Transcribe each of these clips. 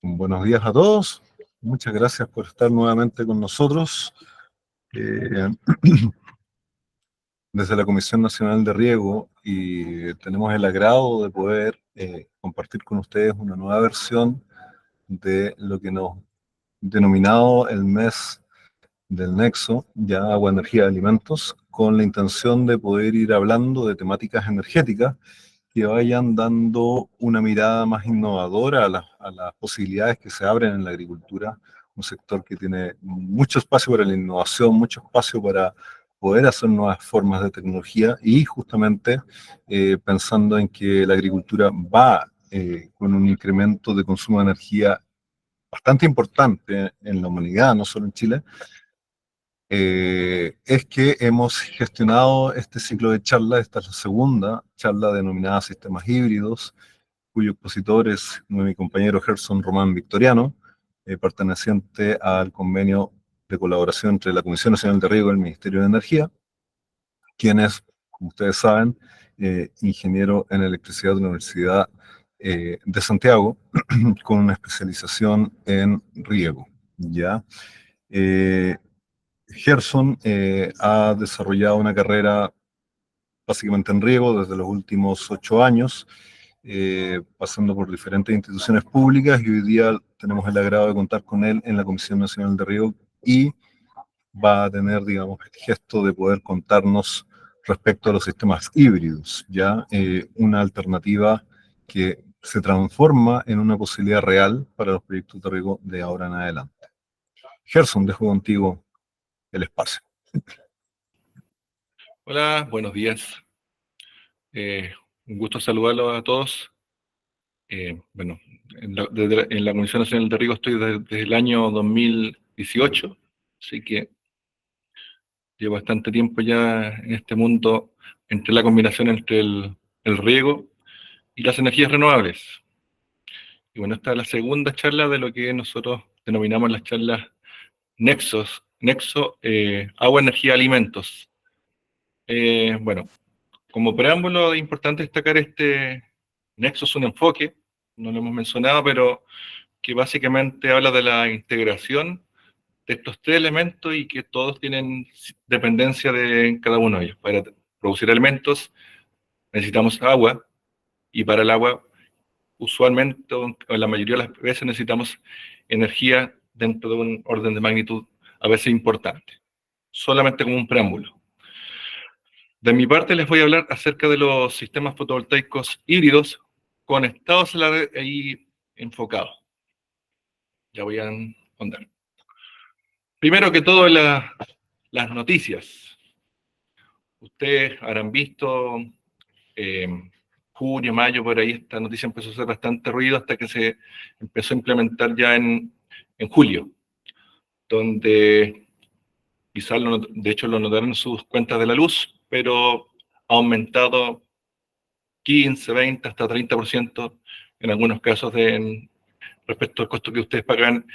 Buenos días a todos. Muchas gracias por estar nuevamente con nosotros. Eh, Desde la Comisión Nacional de Riego y tenemos el agrado de poder compartir con ustedes una nueva versión de lo que nos denominado el mes del Nexo, ya Agua, Energía, Alimentos, con la intención de poder ir hablando de temáticas energéticas que vayan dando una mirada más innovadora a las posibilidades que se abren en la agricultura, un sector que tiene mucho espacio para la innovación, mucho espacio para poder hacer nuevas formas de tecnología y justamente pensando en que la agricultura va con un incremento de consumo de energía bastante importante en la humanidad, no solo en Chile, es que hemos gestionado este ciclo de charlas. Esta es la segunda charla denominada Sistemas Híbridos, cuyo expositor es mi compañero Gerson Román Victoriano, perteneciente al convenio de colaboración entre la Comisión Nacional de Riego y el Ministerio de Energía, quien es, como ustedes saben, ingeniero en electricidad de la Universidad de Santiago, con una especialización en riego. ¿Ya? Eh, Gerson ha desarrollado una carrera básicamente en riego desde los últimos 8 años, pasando por diferentes instituciones públicas, y hoy día tenemos el agrado de contar con él en la Comisión Nacional de Riego y va a tener, digamos, el gesto de poder contarnos respecto a los sistemas híbridos, ya una alternativa que se transforma en una posibilidad real para los proyectos de riego de ahora en adelante. Gerson, dejo contigo el espacio. Hola, buenos días. Un gusto saludarlos a todos. Bueno, en la Comisión Nacional de Riego estoy desde el año 2018, así que llevo bastante tiempo ya en este mundo entre la combinación entre el riego y las energías renovables. Y bueno, esta es la segunda charla de lo que nosotros denominamos las charlas Nexo, Agua, Energía, Alimentos. Bueno, como preámbulo es importante destacar este Nexo es un enfoque, no lo hemos mencionado, pero que básicamente habla de la integración de estos tres elementos y que todos tienen dependencia de cada uno de ellos. Para producir alimentos necesitamos agua y para el agua usualmente, o la mayoría de las veces, necesitamos energía dentro de un orden de magnitud a veces importante. Solamente como un preámbulo. De mi parte les voy a hablar acerca de los sistemas fotovoltaicos híbridos conectados a la red y enfocados. Ya voy a andar. Primero que todo, las noticias. Ustedes habrán visto junio, mayo, por ahí esta noticia empezó a hacer bastante ruido hasta que se empezó a implementar ya en julio, donde quizás, de hecho, lo notaron en sus cuentas de la luz, pero ha aumentado 15, 20, hasta 30% en algunos casos respecto al costo que ustedes pagan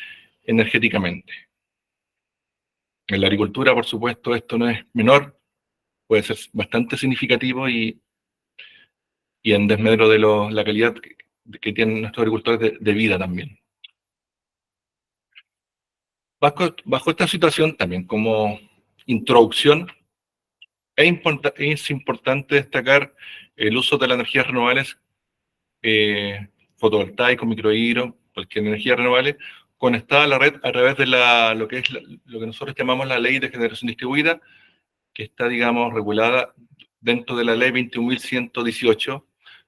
energéticamente. En la agricultura, por supuesto, esto no es menor, puede ser bastante significativo y en desmedro de la calidad que tienen nuestros agricultores de vida también. Bajo esta situación, también como introducción, es importante destacar el uso de las energías renovables, fotovoltaico, microhidro, cualquier energía renovable, conectada a la red a través de lo que nosotros llamamos la Ley de Generación Distribuida, que está, digamos, regulada dentro de la Ley 21.118,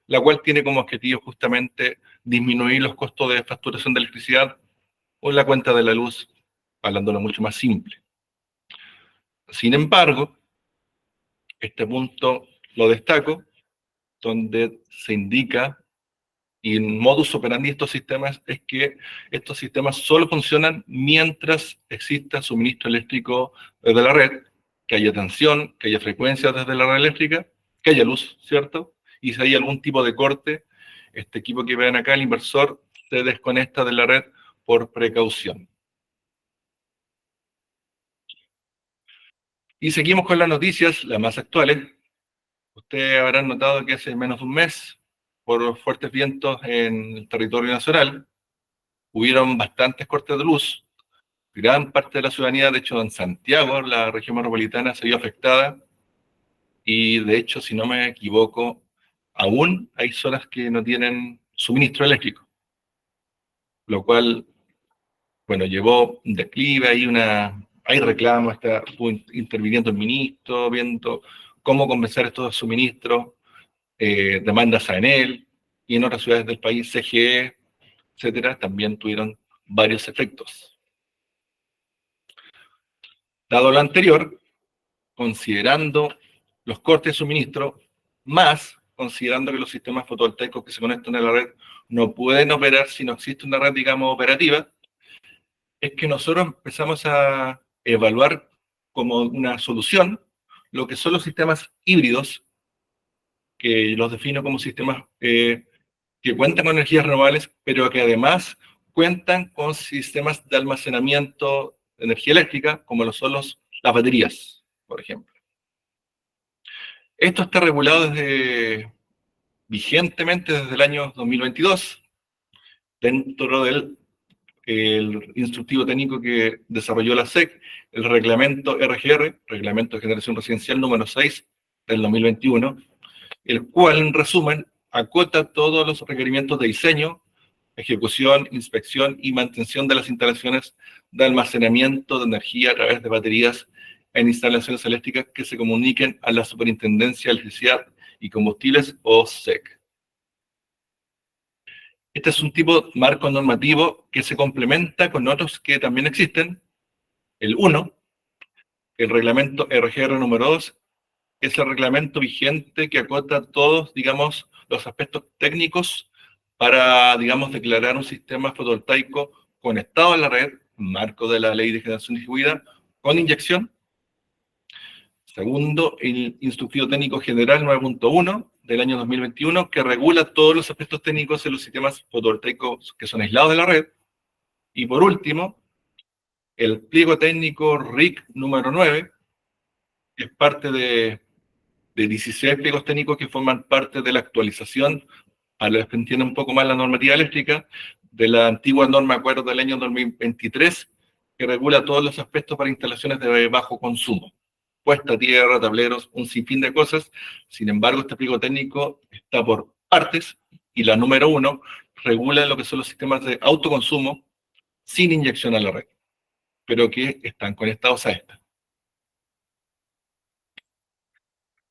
la cual tiene como objetivo justamente disminuir los costos de facturación de electricidad o la cuenta de la luz, hablándolo mucho más simple. Sin embargo, este punto lo destaco, donde se indica, y en modus operandi de estos sistemas, es que estos sistemas solo funcionan mientras exista suministro eléctrico desde la red, que haya tensión, que haya frecuencia desde la red eléctrica, que haya luz, ¿cierto? Y si hay algún tipo de corte, este equipo que ven acá, el inversor, se desconecta de la red por precaución. Y seguimos con las noticias, las más actuales. ustedes habrán notado que hace menos de un mes, por fuertes vientos en el territorio nacional, hubieron bastantes cortes de luz. Gran parte de la ciudadanía, de hecho en Santiago, la región metropolitana, se vio afectada. Y de hecho, si no me equivoco, aún hay zonas que no tienen suministro eléctrico, lo cual, bueno, llevó un declive, hay reclamos, estuvo interviniendo el ministro, viendo cómo compensar estos suministros, demandas a Enel, y en otras ciudades del país, CGE, etcétera, también tuvieron varios efectos. Dado lo anterior, considerando los cortes de suministro, más considerando que los sistemas fotovoltaicos que se conectan a la red no pueden operar si no existe una red, digamos, operativa, es que nosotros empezamos a evaluar como una solución lo que son los sistemas híbridos, que los defino como sistemas que cuentan con energías renovables, pero que además cuentan con sistemas de almacenamiento de energía eléctrica, como lo son las baterías, por ejemplo. Esto está regulado vigentemente desde el año 2022, dentro del el instructivo técnico que desarrolló la SEC, el reglamento RGR, Reglamento de Generación Residencial número 6 del 2021, el cual, en resumen, acota todos los requerimientos de diseño, ejecución, inspección y mantención de las instalaciones de almacenamiento de energía a través de baterías en instalaciones eléctricas que se comuniquen a la Superintendencia de Electricidad y Combustibles, o SEC. Este es un tipo de marco normativo que se complementa con otros que también existen. El 1, el reglamento RGR número 2, es el reglamento vigente que acota todos, digamos, los aspectos técnicos para, digamos, declarar un sistema fotovoltaico conectado a la red, marco de la Ley de Generación Distribuida, con inyección. Segundo, el Instructivo Técnico General 9.1 del año 2021, que regula todos los aspectos técnicos de los sistemas fotovoltaicos que son aislados de la red. Y por último, el Pliego Técnico RIC número 9, que es parte de 16 pliegos técnicos que forman parte de la actualización, a los que entienden un poco más la normativa eléctrica, de la antigua norma acuerdo del año 2023, que regula todos los aspectos para instalaciones de bajo consumo. Puesta a tierra, tableros, un sinfín de cosas. Sin embargo, este pliego técnico está por partes, y la número 1 regula lo que son los sistemas de autoconsumo sin inyección a la red, pero que están conectados a esta.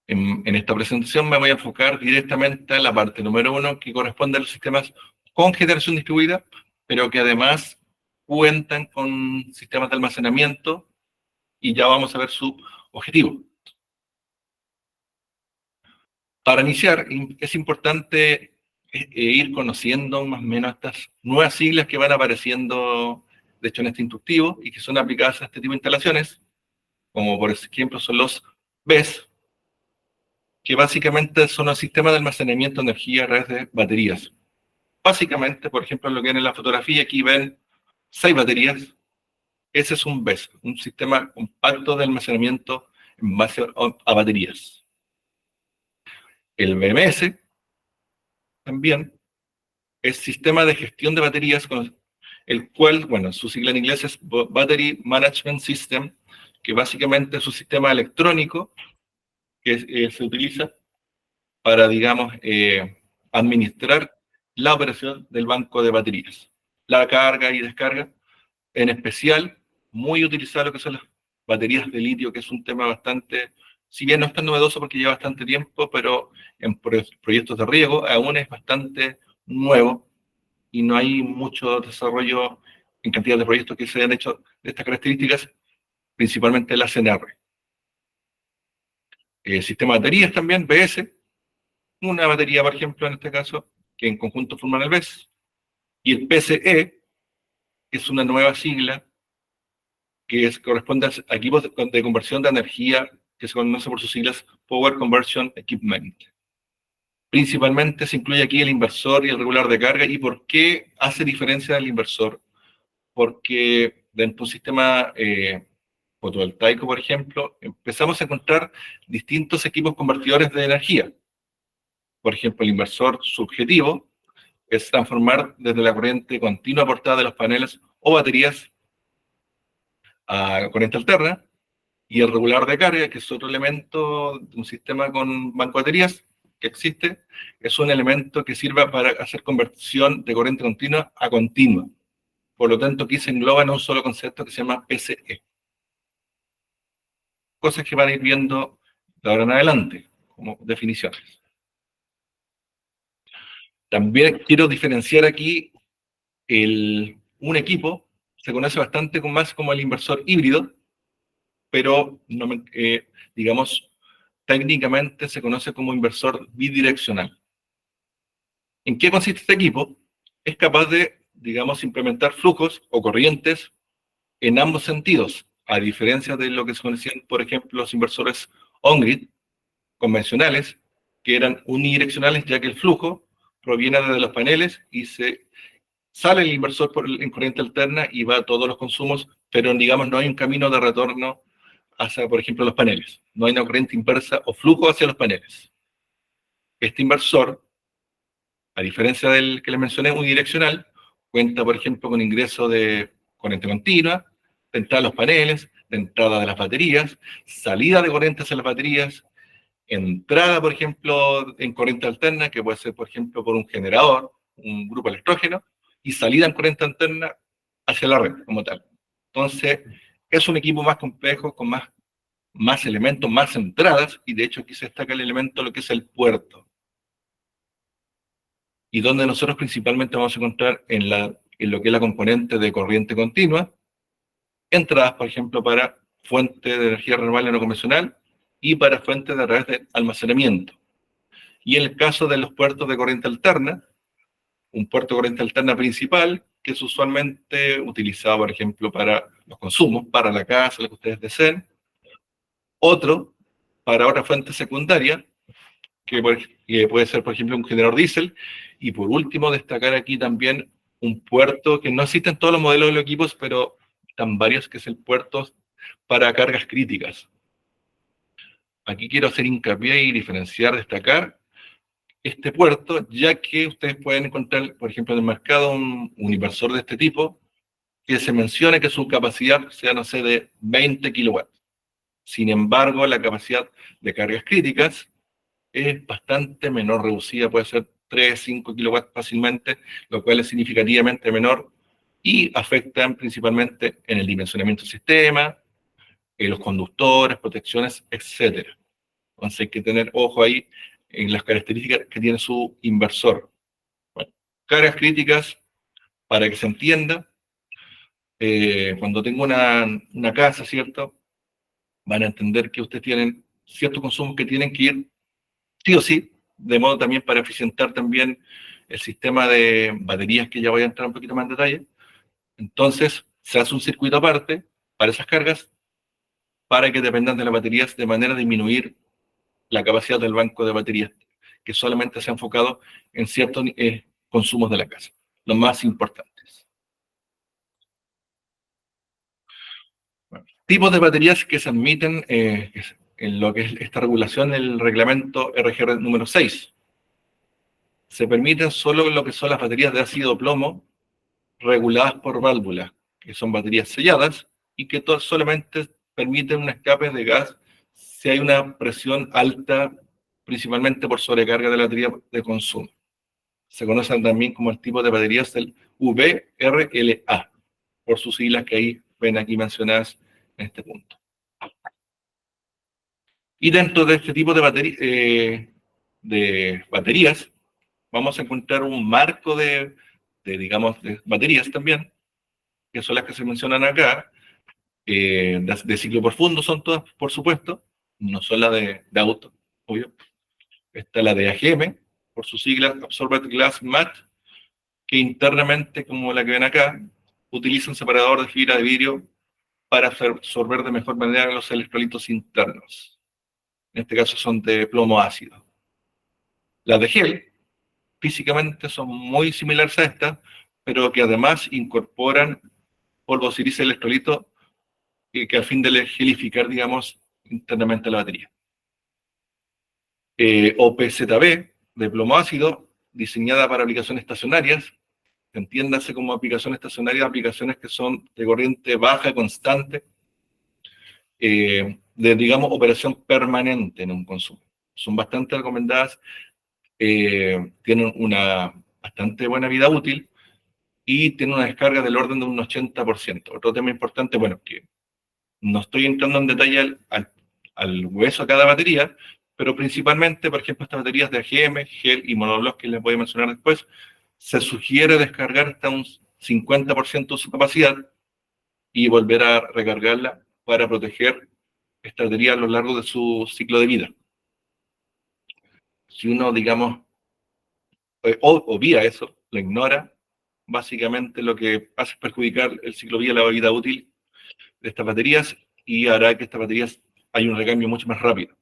En esta presentación me voy a enfocar directamente a la parte número 1, que corresponde a los sistemas con generación distribuida, pero que además cuentan con sistemas de almacenamiento, y ya vamos a ver su objetivo. Para iniciar, es importante ir conociendo más o menos estas nuevas siglas que van apareciendo, de hecho, en este instructivo, y que son aplicadas a este tipo de instalaciones, como por ejemplo son los BESS, que básicamente son los sistemas de almacenamiento de energía a través de baterías. Básicamente, por ejemplo, lo que ven en la fotografía, aquí ven 6 baterías. Ese es un BESS, un sistema compacto de almacenamiento en base a baterías. El BMS también es sistema de gestión de baterías, el cual, bueno, su sigla en inglés es Battery Management System, que básicamente es un sistema electrónico que se utiliza para, digamos, administrar la operación del banco de baterías, la carga y descarga, en especial muy utilizado lo que son las baterías de litio, que es un tema bastante, si bien no es tan novedoso porque lleva bastante tiempo, pero en proyectos de riego aún es bastante nuevo y no hay mucho desarrollo en cantidad de proyectos que se han hecho de estas características, principalmente la CNR. Sistema de baterías también, BS, una batería, por ejemplo, en este caso, que en conjunto forman el BESS, y el PCE, que es una nueva sigla que corresponde a equipos de conversión de energía, que se conoce por sus siglas Power Conversion Equipment. Principalmente se incluye aquí el inversor y el regulador de carga. ¿Y por qué hace diferencia del inversor? Porque dentro de un sistema fotovoltaico, por ejemplo, empezamos a encontrar distintos equipos convertidores de energía. Por ejemplo, el inversor subjetivo es transformar desde la corriente continua aportada de los paneles o baterías a corriente alterna, y el regulador de carga, que es otro elemento de un sistema con banco de baterías que existe, es un elemento que sirve para hacer conversión de corriente continua a continua. Por lo tanto, aquí se engloba en un solo concepto que se llama PCE. Cosas que van a ir viendo de ahora en adelante, como definiciones. También quiero diferenciar aquí un equipo, se conoce bastante más como el inversor híbrido, pero no digamos, técnicamente se conoce como inversor bidireccional. ¿En qué consiste este equipo? Es capaz de, digamos, implementar flujos o corrientes en ambos sentidos, a diferencia de lo que se conocían, por ejemplo, los inversores on-grid convencionales, que eran unidireccionales, ya que el flujo proviene de los paneles y sale el inversor en corriente alterna y va a todos los consumos, pero digamos no hay un camino de retorno hacia, por ejemplo, los paneles. No hay una corriente inversa o flujo hacia los paneles. Este inversor, a diferencia del que les mencioné, unidireccional, cuenta, por ejemplo, con ingreso de corriente continua, de entrada a los paneles, de entrada de las baterías, salida de corriente hacia las baterías, entrada, por ejemplo, en corriente alterna, que puede ser, por ejemplo, por un generador, un grupo electrógeno, y salida en corriente alterna hacia la red, como tal. Entonces, es un equipo más complejo, con más elementos, más entradas, y de hecho aquí se destaca el elemento, lo que es el puerto. Y donde nosotros principalmente vamos a encontrar en lo que es la componente de corriente continua, entradas, por ejemplo, para fuente de energía renovable no convencional y para fuentes de redes de almacenamiento. Y en el caso de los puertos de corriente alterna, un puerto de corriente alterna principal, que es usualmente utilizado, por ejemplo, para los consumos, para la casa, lo que ustedes deseen. Otro, para otra fuente secundaria, que puede ser, por ejemplo, un generador diésel. Y por último, destacar aquí también un puerto que no existe en todos los modelos de los equipos, pero están varios, que es el puerto para cargas críticas. Aquí quiero hacer hincapié y diferenciar, destacar este puerto, ya que ustedes pueden encontrar, por ejemplo, en el mercado un inversor de este tipo, que se mencione que su capacidad sea, no sé, de 20 kilowatts. Sin embargo, la capacidad de cargas críticas es bastante menor, reducida, puede ser 3, 5 kilowatts fácilmente, lo cual es significativamente menor y afectan principalmente en el dimensionamiento del sistema, en los conductores, protecciones, etc. Entonces hay que tener ojo ahí en las características que tiene su inversor. Bueno, cargas críticas, para que se entienda, cuando tengo una casa, ¿cierto? Van a entender que ustedes tienen ciertos consumos que tienen que ir sí o sí, de modo también para eficientar también el sistema de baterías, que ya voy a entrar un poquito más en detalle. Entonces, se hace un circuito aparte para esas cargas, para que dependan de las baterías, de manera a disminuir la capacidad del banco de baterías, que solamente se ha enfocado en ciertos consumos de la casa, los más importantes. Bueno, tipos de baterías que se admiten en lo que es esta regulación, el reglamento RGR número 6. Se permiten solo lo que son las baterías de ácido plomo reguladas por válvulas, que son baterías selladas y que solamente permiten un escape de gas si hay una presión alta, principalmente por sobrecarga de la batería de consumo. Se conocen también como el tipo de baterías del VRLA, por sus siglas que ahí ven aquí mencionadas en este punto. Y dentro de este tipo de baterías, vamos a encontrar un marco digamos, de baterías también, que son las que se mencionan acá, de ciclo profundo son todas, por supuesto, no son las de auto, obvio. Está la de AGM, por sus siglas, Absorbed Glass Mat, que internamente, como la que ven acá, utiliza un separador de fibra de vidrio para absorber de mejor manera los electrolitos internos. En este caso son de plomo ácido. Las de gel, físicamente son muy similares a estas, pero que además incorporan polvo silicio electrolito que al fin de gelificar, digamos, internamente la batería. OPZB, de plomo ácido, diseñada para aplicaciones estacionarias, entiéndase como aplicaciones estacionarias, aplicaciones que son de corriente baja, constante, de, digamos, operación permanente en un consumo. Son bastante recomendadas, tienen una bastante buena vida útil y tienen una descarga del orden de un 80%. Otro tema importante, bueno, que no estoy entrando en detalle al hueso de cada batería, pero principalmente, por ejemplo, estas baterías de AGM, gel y monobloc que les voy a mencionar después, se sugiere descargar hasta un 50% de su capacidad y volver a recargarla para proteger esta batería a lo largo de su ciclo de vida. Si uno, digamos, obvia eso, lo ignora, básicamente lo que hace es perjudicar el ciclo de vida, la vida útil de estas baterías y hará que estas baterías haya un recambio mucho más rápido.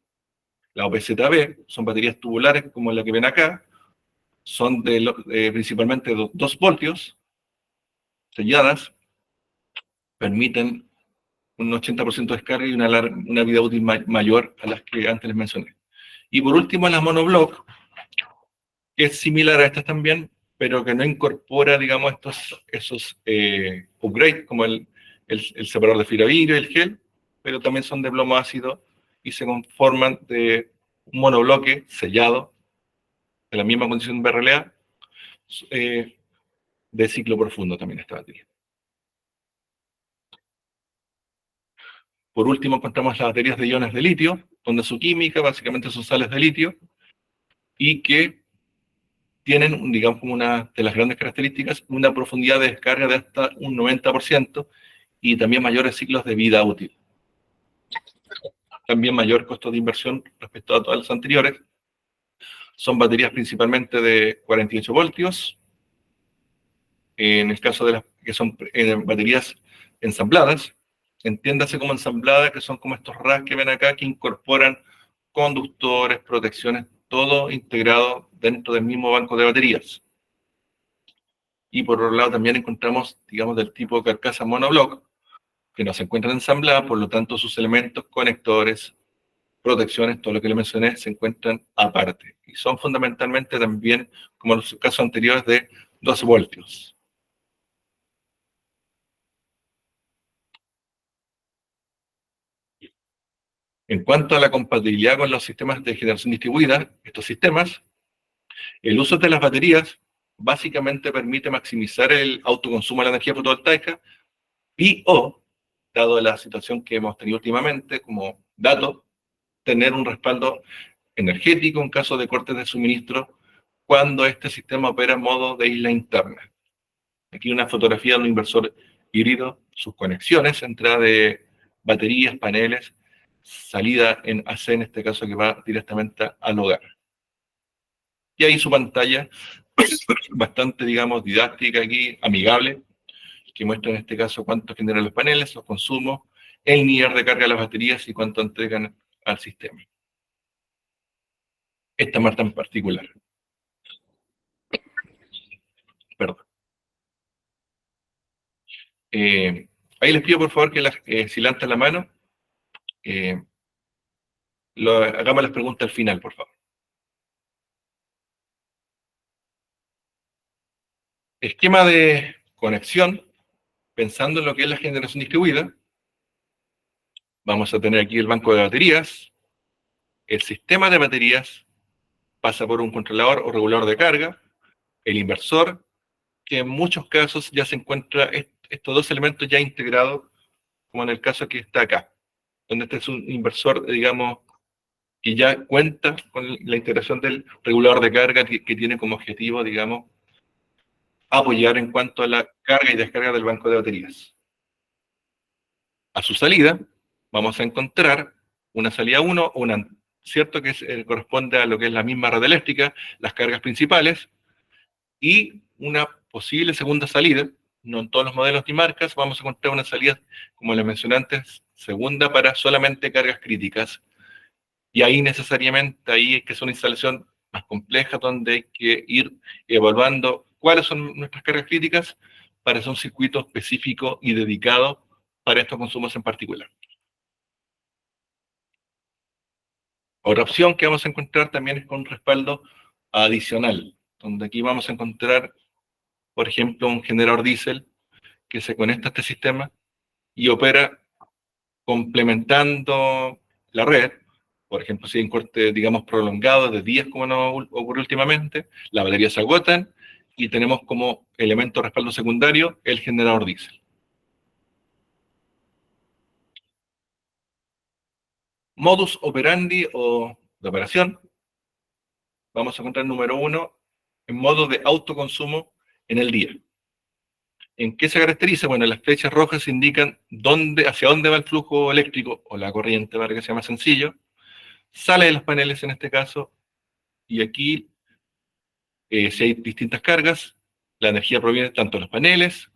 La OPZB son baterías tubulares como la que ven acá, son principalmente de 2 voltios, selladas, permiten un 80% de descarga y una vida útil mayor a las que antes les mencioné. Y por último, la monobloc, que es similar a estas también, pero que no incorpora, digamos, esos upgrades, como el separador de fibra vidrio y el gel, pero también son de plomo ácido y se conforman de un monobloque sellado, de la misma condición de BRLA, de ciclo profundo también esta batería. Por último, encontramos las baterías de iones de litio, donde su química básicamente son sales de litio, y que tienen, digamos, como una de las grandes características, una profundidad de descarga de hasta un 90% y también mayores ciclos de vida útil. También mayor costo de inversión respecto a todas las anteriores. Son baterías principalmente de 48 voltios. En el caso de las que son baterías ensambladas, entiéndase como ensambladas, que son como estos racks que ven acá, que incorporan conductores, protecciones, todo integrado dentro del mismo banco de baterías. Y por otro lado también encontramos, digamos, del tipo carcasa monobloc, que no se encuentran ensambladas, por lo tanto sus elementos, conectores, protecciones, todo lo que le mencioné, se encuentran aparte. Y son fundamentalmente también, como en los casos anteriores, de 12 voltios. En cuanto a la compatibilidad con los sistemas de generación distribuida, estos sistemas, el uso de las baterías básicamente permite maximizar el autoconsumo de la energía fotovoltaica y dado la situación que hemos tenido últimamente como dato, tener un respaldo energético en caso de cortes de suministro cuando este sistema opera en modo de isla interna. Aquí una fotografía de un inversor híbrido, sus conexiones, entrada de baterías, paneles, salida en AC, en este caso que va directamente al hogar. Y ahí su pantalla, bastante, digamos, didáctica aquí, amigable, que muestra en este caso cuánto generan los paneles, los consumos, el nivel de carga de las baterías y cuánto entregan al sistema. Esta marca en particular. Perdón. Ahí les pido por favor que si levantan la mano, hagamos las preguntas al final, por favor. Esquema de conexión, pensando en lo que es la generación distribuida, vamos a tener aquí el banco de baterías, el sistema de baterías pasa por un controlador o regulador de carga, el inversor, que en muchos casos ya se encuentra estos dos elementos ya integrados, como en el caso que está acá, donde este es un inversor, digamos, que ya cuenta con la integración del regulador de carga que tiene como objetivo, digamos, apoyar en cuanto a la carga y descarga del banco de baterías. A su salida, vamos a encontrar una salida 1, ¿cierto? Que corresponde a lo que es la misma red eléctrica, las cargas principales, y una posible segunda salida, no en todos los modelos ni marcas, vamos a encontrar una salida, como les mencioné antes, segunda para solamente cargas críticas, y ahí necesariamente, ahí es que es una instalación más compleja, donde hay que ir evaluando cuáles son nuestras cargas críticas para hacer un circuito específico y dedicado para estos consumos en particular. Otra opción que vamos a encontrar también es con respaldo adicional, donde aquí vamos a encontrar, por ejemplo, un generador diésel que se conecta a este sistema y opera complementando la red. Por ejemplo, si hay un corte, digamos, prolongado de días, como nos ocurre últimamente, las baterías se agotan y tenemos como elemento de respaldo secundario el generador diésel. Modus operandi o de operación, vamos a encontrar número 1 en modo de autoconsumo en el día. ¿En qué se caracteriza? Bueno, las flechas rojas indican hacia dónde va el flujo eléctrico o la corriente, para que sea más sencillo. Sale de los paneles en este caso, y aquí, si hay distintas cargas, la energía proviene tanto de los paneles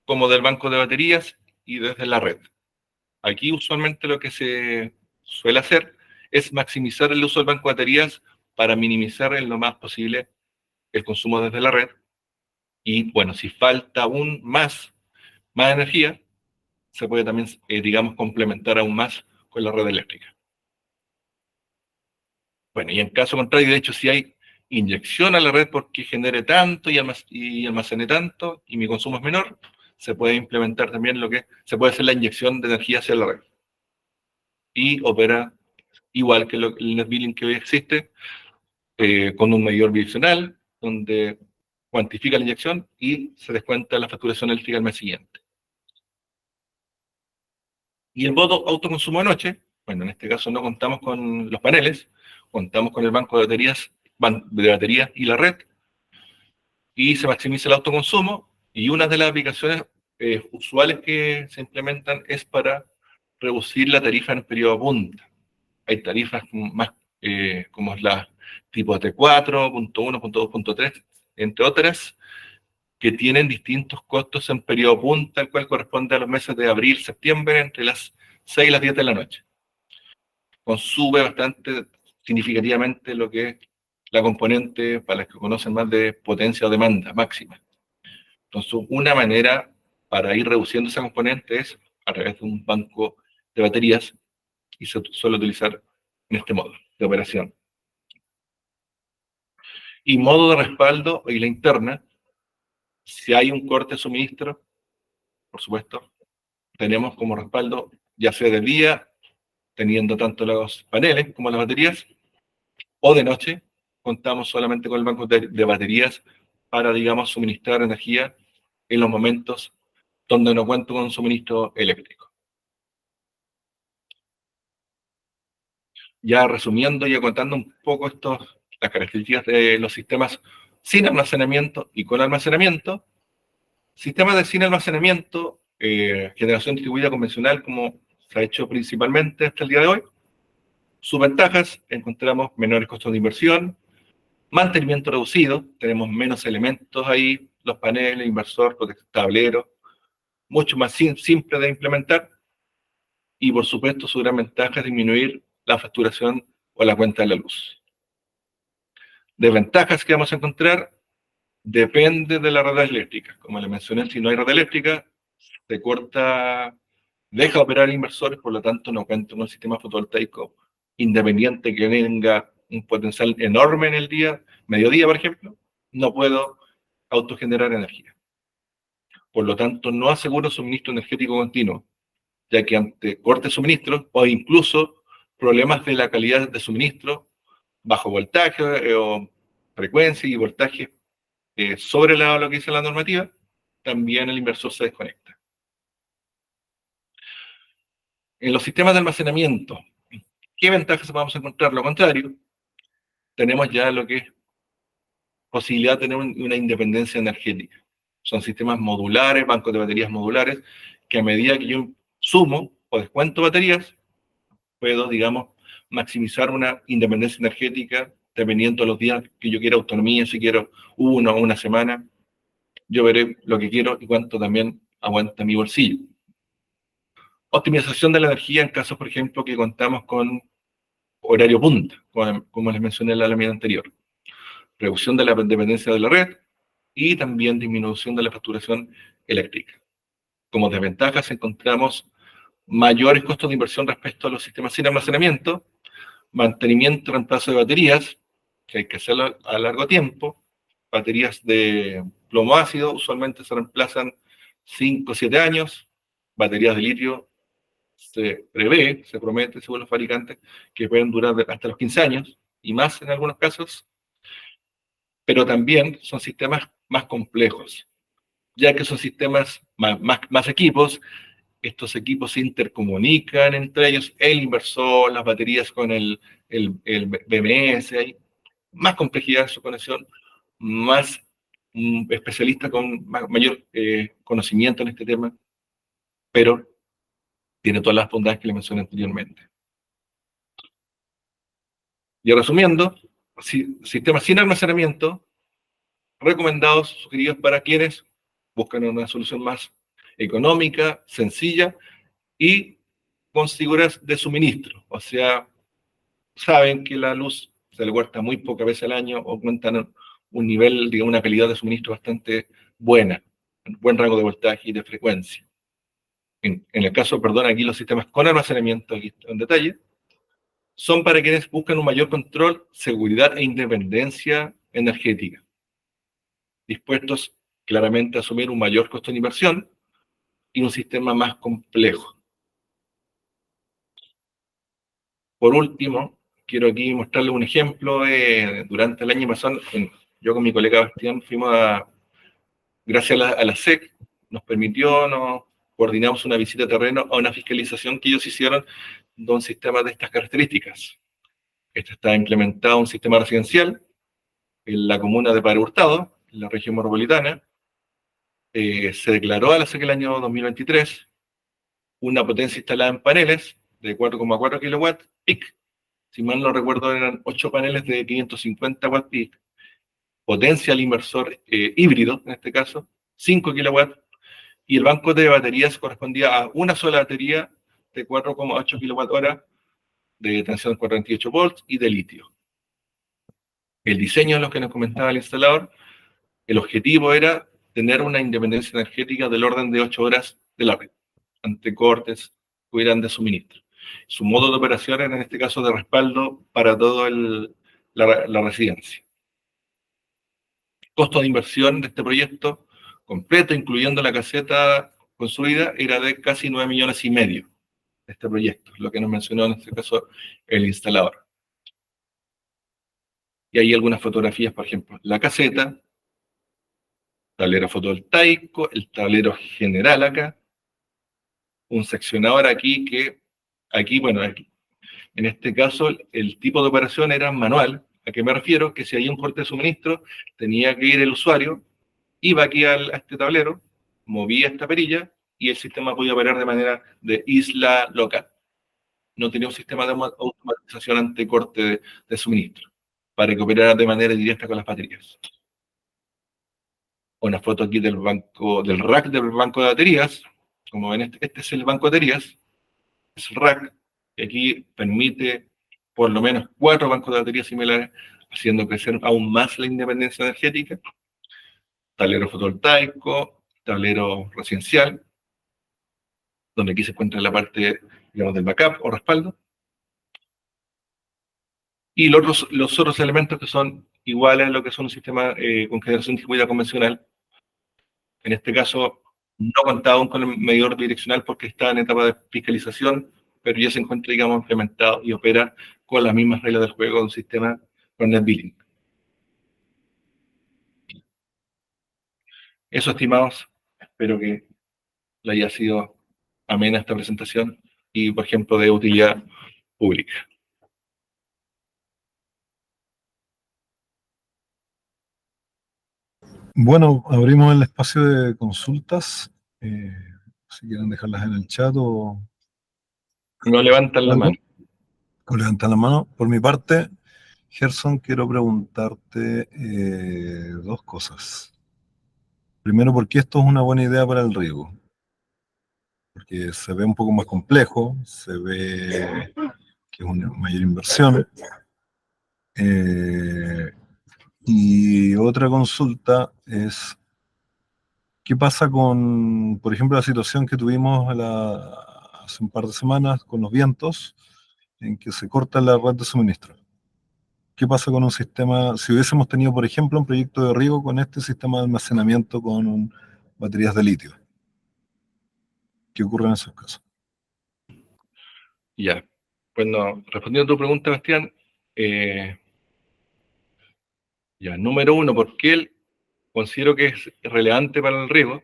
como del banco de baterías y desde la red. Aquí usualmente lo que se suele hacer es maximizar el uso del banco de baterías para minimizar en lo más posible el consumo desde la red. Y bueno, si falta aún más energía, se puede también, digamos, complementar aún más con la red eléctrica. Bueno, y en caso contrario, de hecho, si hay inyección a la red porque genere tanto y almacene tanto y mi consumo es menor, se puede implementar también se puede hacer la inyección de energía hacia la red. Y opera igual que el net billing que hoy existe, con un medidor bidireccional, donde cuantifica la inyección y se descuenta la facturación eléctrica al mes siguiente. Y el modo autoconsumo de noche, bueno, en este caso no contamos con los paneles, contamos con el banco de baterías y la red, y se maximiza el autoconsumo, y una de las aplicaciones usuales que se implementan es para reducir la tarifa en el periodo punta. Hay tarifas más como la tipo T4, punto 1, punto 2, punto 3, entre otras, que tienen distintos costos en periodo punta, el cual corresponde a los meses de abril, septiembre, entre las 6 y las 10 de la noche. Consume bastante significativamente lo que es la componente, para los que conocen más, de potencia o demanda máxima. Entonces, una manera para ir reduciendo esa componente es a través de un banco de baterías, y se suele utilizar en este modo de operación. Y modo de respaldo y la interna, si hay un corte de suministro, por supuesto, tenemos como respaldo, ya sea de día, teniendo tanto los paneles como las baterías, o de noche, contamos solamente con el banco de baterías para, digamos, suministrar energía en los momentos donde no cuento con suministro eléctrico. Ya resumiendo y contando un poco las características de los sistemas sin almacenamiento y con almacenamiento. Sistemas de sin almacenamiento, generación distribuida convencional, como se ha hecho principalmente hasta el día de hoy. Sus ventajas: encontramos menores costos de inversión, mantenimiento reducido, tenemos menos elementos ahí, los paneles, inversor, tablero, mucho más simple de implementar, y por supuesto su gran ventaja es disminuir la facturación o la cuenta de la luz. Desventajas que vamos a encontrar: depende de la red eléctrica. Como les mencioné, si no hay red eléctrica, se corta, deja de operar inversores, por lo tanto no cuenta con un sistema fotovoltaico independiente que tenga un potencial enorme en el mediodía, por ejemplo, no puedo autogenerar energía. Por lo tanto, no aseguro suministro energético continuo, ya que ante corte de suministro o incluso problemas de la calidad de suministro, bajo voltaje o frecuencia y voltaje sobre lo que dice la normativa, también el inversor se desconecta. En los sistemas de almacenamiento, ¿qué ventajas vamos a encontrar? Lo contrario, tenemos ya lo que es posibilidad de tener una independencia energética. Son sistemas modulares, bancos de baterías modulares, que a medida que yo sumo o descuento baterías, puedo, digamos, maximizar una independencia energética dependiendo de los días que yo quiera autonomía, si quiero una o una semana. Yo veré lo que quiero y cuánto también aguanta mi bolsillo. Optimización de la energía en casos, por ejemplo, que contamos con horario punta, como les mencioné en la lámina anterior. Reducción de la dependencia de la red y también disminución de la facturación eléctrica. Como desventajas encontramos mayores costos de inversión respecto a los sistemas sin almacenamiento, mantenimiento y reemplazo de baterías, que hay que hacerlo a largo tiempo. Baterías de plomo ácido usualmente se reemplazan 5 o 7 años. Baterías de litio se prevé, se promete, según los fabricantes, que pueden durar hasta los 15 años y más en algunos casos. Pero también son sistemas más complejos, ya que son sistemas más equipos. Estos equipos se intercomunican entre ellos, el inversor, las baterías con el BMS, hay más complejidad en su conexión, más especialista con mayor conocimiento en este tema, pero tiene todas las bondades que le mencioné anteriormente. Y resumiendo, sistemas sin almacenamiento, recomendados, sugeridos para quienes buscan una solución más económica, sencilla y con seguridad de suministro. O sea, saben que la luz se le corta muy pocas veces al año o cuentan un nivel, digamos, una calidad de suministro bastante buena, un buen rango de voltaje y de frecuencia. En el caso, perdón, aquí los sistemas con almacenamiento, aquí en detalle, son para quienes buscan un mayor control, seguridad e independencia energética, dispuestos claramente a asumir un mayor costo de inversión y un sistema más complejo. Por último, quiero aquí mostrarles un ejemplo. Durante el año pasado, yo con mi colega Bastián fuimos gracias a la SEC, nos coordinamos una visita a terreno a una fiscalización que ellos hicieron de un sistema de estas características. Este está implementado un sistema residencial en la comuna de Padre Hurtado, en la región metropolitana. Se declaró a la SEC el año 2023 una potencia instalada en paneles de 4,4 kilowatts peak. Si mal no recuerdo, eran 8 paneles de 550 watts peak. Potencia al inversor híbrido, en este caso, 5 kilowatts. Y el banco de baterías correspondía a una sola batería de 4,8 kWh de tensión 48 volts y de litio. El diseño de lo que nos comentaba el instalador, el objetivo era tener una independencia energética del orden de 8 horas de la red, ante cortes que hubieran de suministro. Su modo de operación era, en este caso, de respaldo para toda la residencia. Costo de inversión de este proyecto completo, incluyendo la caseta construida, era de casi 9,5 millones de este proyecto, lo que nos mencionó en este caso el instalador. Y hay algunas fotografías, por ejemplo, la caseta, tablero fotovoltaico, el tablero general acá, un seccionador aquí en este caso el tipo de operación era manual. ¿A qué me refiero? Que si hay un corte de suministro, tenía que ir el usuario, iba aquí a este tablero, movía esta perilla y el sistema podía operar de manera de isla local. No tenía un sistema de automatización ante corte de suministro, para que operara de manera directa con las baterías. Una foto aquí del rack del banco de baterías. Como ven, este es el banco de baterías, es el rack, que aquí permite por lo menos 4 bancos de baterías similares, haciendo crecer aún más la independencia energética. Tablero fotovoltaico, tablero residencial, donde aquí se encuentra la parte, digamos, del backup o respaldo. Y los otros elementos que son iguales a lo que son un sistema con generación distribuida convencional. En este caso, no contaban con el medidor bidireccional porque está en etapa de fiscalización, pero ya se encuentra, digamos, implementado y opera con las mismas reglas del juego de un sistema con NetBilling. Eso, estimados, espero que le haya sido amena esta presentación y, por ejemplo, de utilidad pública. Bueno, abrimos el espacio de consultas. Si quieren dejarlas en el chat o No levantan la algo, mano. o levantan la mano. Por mi parte, Gerson, quiero preguntarte 2 cosas. Primero, ¿por qué esto es una buena idea para el riego? Porque se ve un poco más complejo, se ve que es una mayor inversión. Y otra consulta es ¿Qué pasa con, por ejemplo, la situación que tuvimos hace un par de semanas con los vientos, en que se corta la red de suministro? ¿Qué pasa con un sistema, si hubiésemos tenido, por ejemplo, un proyecto de riego con este sistema de almacenamiento con baterías de litio? ¿Qué ocurre en esos casos? Ya. Bueno, respondiendo a tu pregunta, Bastián, ya, número uno, ¿por qué considero que es relevante para el riego?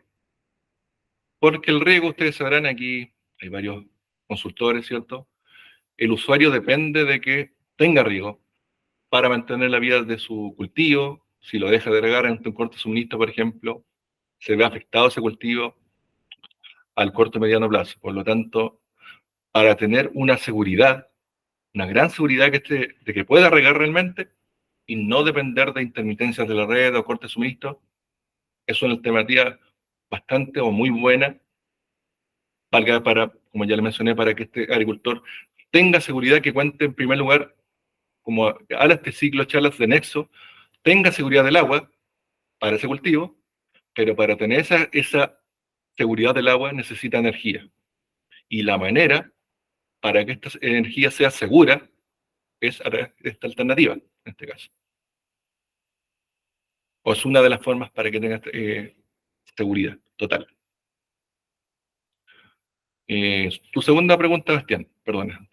Porque el riego, ustedes sabrán, aquí hay varios consultores, ¿cierto? El usuario depende de que tenga riego para mantener la vida de su cultivo. Si lo deja de regar ante un corte de suministro, por ejemplo, se ve afectado ese cultivo al corto y mediano plazo. Por lo tanto, para tener una seguridad, una gran seguridad de que pueda regar realmente y no depender de intermitencias de la red o corte de suministro, es una alternativa bastante o muy buena para, como ya le mencioné, para que este agricultor tenga seguridad, que cuente en primer lugar, como a este ciclo charlas de Nexo, tenga seguridad del agua para ese cultivo, pero para tener esa seguridad del agua necesita energía. Y la manera para que esta energía sea segura es esta alternativa, en este caso. O es una de las formas para que tenga seguridad total. Tu segunda pregunta, Bastián, perdona.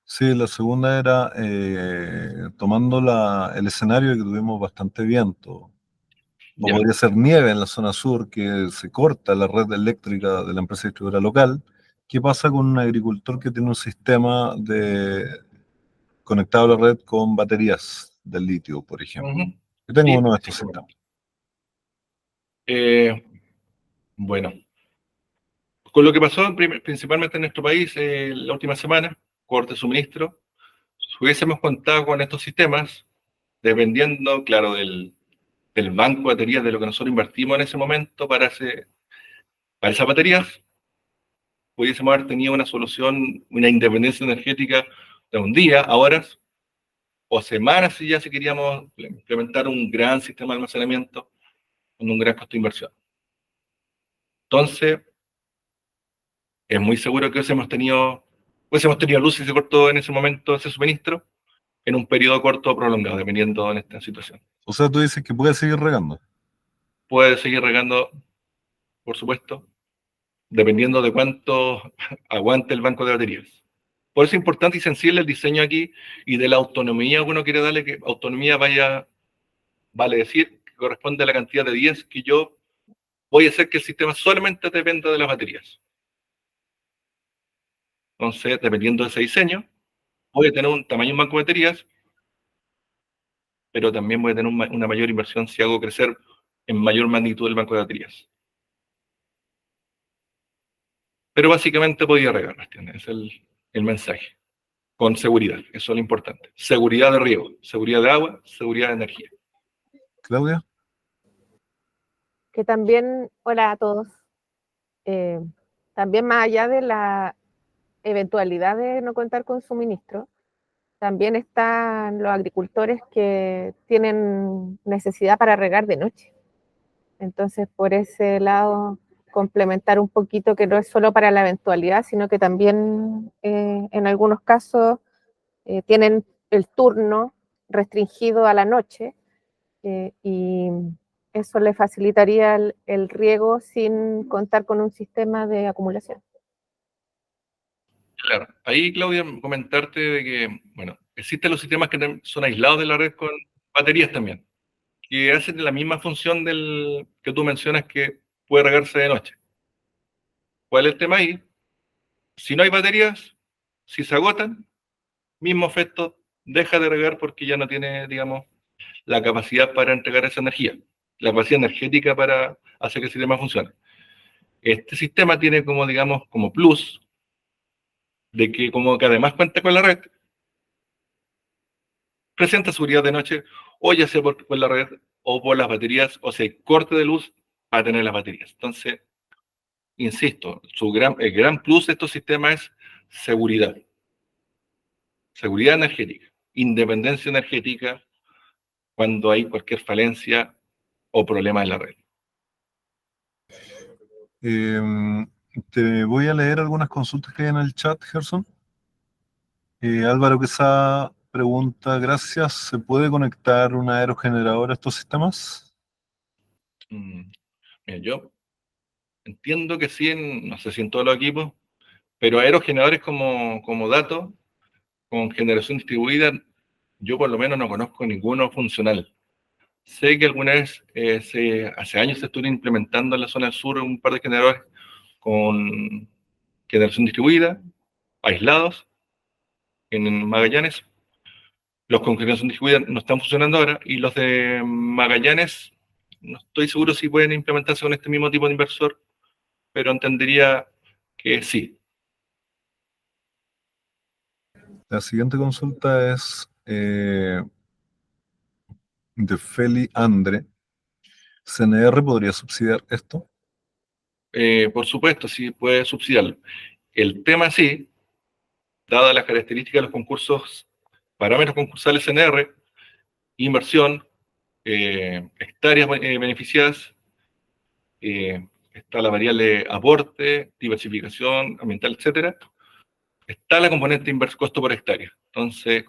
Sí, la segunda era, tomando el escenario de que tuvimos bastante viento, o Ya. podría ser nieve en la zona sur, que se corta la red eléctrica de la empresa distribuidora local. ¿Qué pasa con un agricultor que tiene un sistema conectado a la red con baterías del litio, por ejemplo? Uh-huh. Yo tengo Sí, uno de sí, estos cómo no. sistemas. Bueno, con lo que pasó principalmente en nuestro país la última semana, corte de suministro, si hubiésemos contado con estos sistemas, dependiendo, claro, del banco de baterías, de lo que nosotros invertimos en ese momento para esas baterías, pudiésemos haber tenido una solución, una independencia energética de un día a horas o semanas si ya si queríamos implementar un gran sistema de almacenamiento con un gran costo de inversión. Entonces, es muy seguro que hubiésemos tenido luz y se cortó en ese momento ese suministro en un periodo corto o prolongado, dependiendo en esta situación. O sea, tú dices que puede seguir regando. Puede seguir regando, por supuesto, dependiendo de cuánto aguante el banco de baterías. Por eso es importante y sensible el diseño aquí y de la autonomía que uno quiere darle, que autonomía vale decir que corresponde a la cantidad de días que yo voy a hacer que el sistema solamente dependa de las baterías. Entonces, dependiendo de ese diseño, voy a tener un tamaño en banco de baterías, pero también voy a tener una mayor inversión si hago crecer en mayor magnitud el banco de baterías. Pero básicamente podía regar, ¿entiendes? Es el mensaje. Con seguridad, eso es lo importante. Seguridad de riego, seguridad de agua, seguridad de energía. Claudia. Que también, hola a todos, eh, también más allá de la eventualidad de no contar con suministro, también están los agricultores que tienen necesidad para regar de noche. Entonces, por ese lado, complementar un poquito que no es solo para la eventualidad, sino que también en algunos casos tienen el turno restringido a la noche y eso le facilitaría el riego sin contar con un sistema de acumulación. Claro, ahí Claudia, comentarte de que, bueno, existen los sistemas que son aislados de la red con baterías también, que hacen la misma función del que tú mencionas que puede regarse de noche. ¿Cuál es el tema ahí? Si no hay baterías, si se agotan, mismo efecto, deja de regar porque ya no tiene, digamos, la capacidad para entregar esa energía, la capacidad energética para hacer que el sistema funcione. Este sistema tiene como, digamos, como plus, de que como que además cuenta con la red, presenta seguridad de noche, o ya sea por la red, o por las baterías, o sea, corte de luz para tener las baterías. Entonces, insisto, el gran plus de estos sistemas es seguridad. Seguridad energética, independencia energética cuando hay cualquier falencia o problema en la red. Te voy a leer algunas consultas que hay en el chat, Gerson. Álvaro Quesada pregunta, gracias, ¿se puede conectar un aerogenerador a estos sistemas? Mira, yo entiendo que sí, no sé si en todos los equipos, pero aerogeneradores como datos, con generación distribuida, yo por lo menos no conozco ninguno funcional. Sé que alguna vez, hace años se estuvieron implementando en la zona del sur un par de generadores con generación distribuida, aislados, en Magallanes. Los con generación distribuida no están funcionando ahora, y los de Magallanes, no estoy seguro si pueden implementarse con este mismo tipo de inversor, pero entendería que sí. La siguiente consulta es de Feli Andre. ¿CNR podría subsidiar esto? Por supuesto, sí puede subsidiarlo. El tema sí, dadas las características de los concursos, parámetros concursales CNR, inversión, hectáreas beneficiadas, está la variable aporte, diversificación ambiental, etcétera. Está la componente inverso costo por hectárea. Entonces,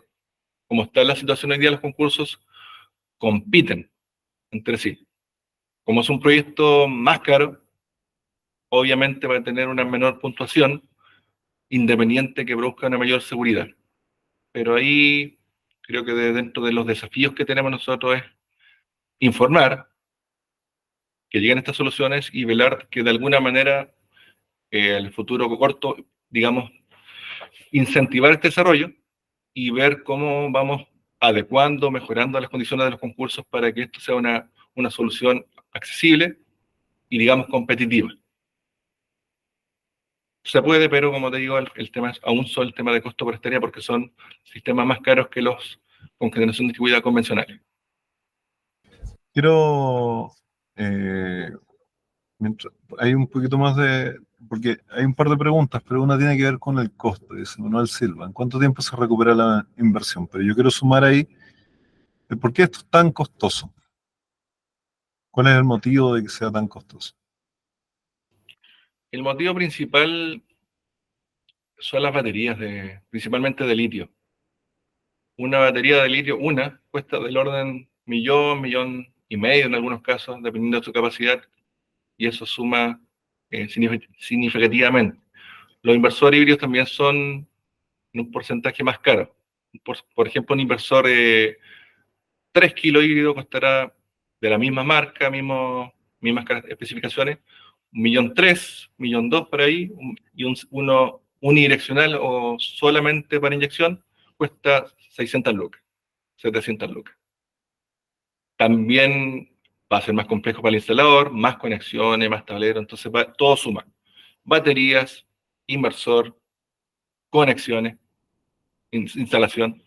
como está la situación hoy día, los concursos compiten entre sí. Como es un proyecto más caro, obviamente va a tener una menor puntuación, independiente que produzca una mayor seguridad. Pero ahí creo que dentro de los desafíos que tenemos nosotros es informar que lleguen estas soluciones y velar que de alguna manera el futuro corto, digamos, incentivar este desarrollo y ver cómo vamos adecuando, mejorando las condiciones de los concursos para que esto sea una solución accesible y, digamos, competitiva. Se puede, pero como te digo, el tema es aún solo el tema de costo por hectárea, porque son sistemas más caros que los con generación distribuida convencionales. Quiero, hay un poquito más porque hay un par de preguntas, pero una tiene que ver con el costo, dice Manuel Silva. ¿En cuánto tiempo se recupera la inversión? Pero yo quiero sumar ahí, ¿por qué esto es tan costoso? ¿Cuál es el motivo de que sea tan costoso? El motivo principal son las baterías, principalmente de litio. Una batería de litio, cuesta del orden millón y medio en algunos casos, dependiendo de su capacidad, y eso suma significativamente. Los inversores híbridos también son en un porcentaje más caro. Por ejemplo, un inversor 3 kilos híbrido costará de la misma marca, mismas especificaciones, 1.300.000, 1.200.000 por ahí, y uno unidireccional o solamente para inyección cuesta 600 lucas, 700 lucas. También va a ser más complejo para el instalador, más conexiones, más tablero, entonces todo suma. Baterías, inversor, conexiones, instalación,